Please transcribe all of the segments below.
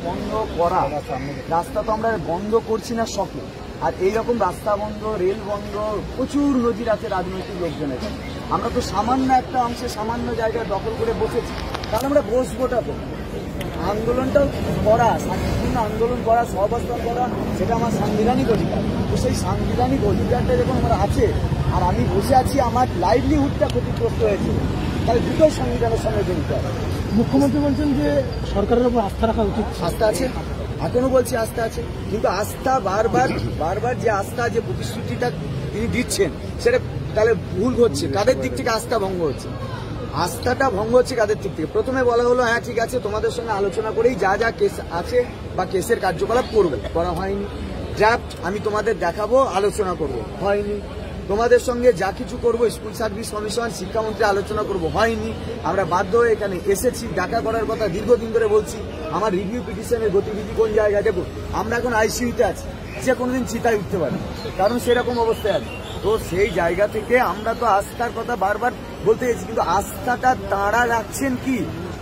বন্ধ করা রাস্তা তো আমরা বন্ধ করছি না শখে, আর এইরকম রাস্তা বন্ধ, রেল বন্ধ প্রচুর নজির আছে রাজনৈতিক লোকজনের। আমরা তো সামান্য একটা অংশে সামান্য জায়গায় দখল করে বসেছি, তাহলে আমরা বসবোটা তো। আন্দোলনটাও করা, শান্তিপূর্ণ আন্দোলন করা, সহাবস্থান করা, সেটা আমার সাংবিধানিক অধিকার। তো সেই সাংবিধানিক অধিকারটা যখন আমার আছে আর আমি বসে আছি, আমার লাইভলিহুডটা ক্ষতিগ্রস্ত হয়েছে, তাহলে দুটোই সংবিধানের সঙ্গে জড়িত। মুখ্যমন্ত্রী বলছেন যে সরকারের উপর আস্থা রাখা উচিত। আস্থা আছে, এখনো বলছি আস্থা আছে, কিন্তু আস্থা বারবার যে আস্থা, যে প্রতিশ্রুতিটা তিনি দিচ্ছেন, সেটা তাহলে ভুল হচ্ছে। কাদের দিক থেকে আস্থা ভঙ্গ হচ্ছে? আস্থাটা ভঙ্গ হচ্ছে কাদের দিক থেকে? প্রথমে বলা হলো হ্যাঁ ঠিক আছে, তোমাদের সঙ্গে আলোচনা করেই যা যা কেস আছে বা কেসের কার্যকলাপ করবে, করা হয়নি। ড্রাফট আমি তোমাদের দেখাবো, আলোচনা করব, হয়নি। তোমাদের সঙ্গে যা কিছু করবো, স্কুল সার্ভিস কমিশন, শিক্ষামন্ত্রী আলোচনা করব, হয়নি। আমরা বাধ্য হয়ে এখানে এসেছি, ডাকা করার কথা দীর্ঘদিন ধরে বলছি। আমার রিভিউ পিটিশনের গতিবিধি কোন জায়গায় দেবো? আমরা এখন আইসিইউতে আছি, যে কোনোদিন চিতায় উঠতে পারি, কারণ সেরকম অবস্থায় আছে। তো সেই জায়গা থেকে আমরা তো আস্থার কথা বারবার বলতে গেছি, কিন্তু আস্থাটা তাঁরা রাখছেন কি?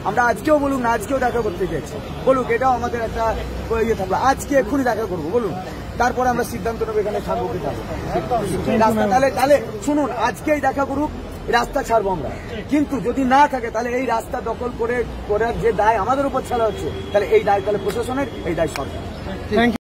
আমরা আজকেও বলুন না, আজকেও দেখা করতে চাইছি, বলুক, এটাও আমাদের একটা ইয়ে থাকলো। আজকে এক্ষুনি দেখা করবো বলুন, তারপরে আমরা সিদ্ধান্ত নেবো এখানে থাকবো কি থাকবো। রাস্তা তাহলে শুনুন, আজকেই দেখা করুক, রাস্তা ছাড়বো আমরা। কিন্তু যদি না থাকে, তাহলে এই রাস্তা দখল করার যে দায় আমাদের উপর ছাড়া হচ্ছে, তাহলে এই দায় তাহলে প্রশাসনের, এই দায় সরকার।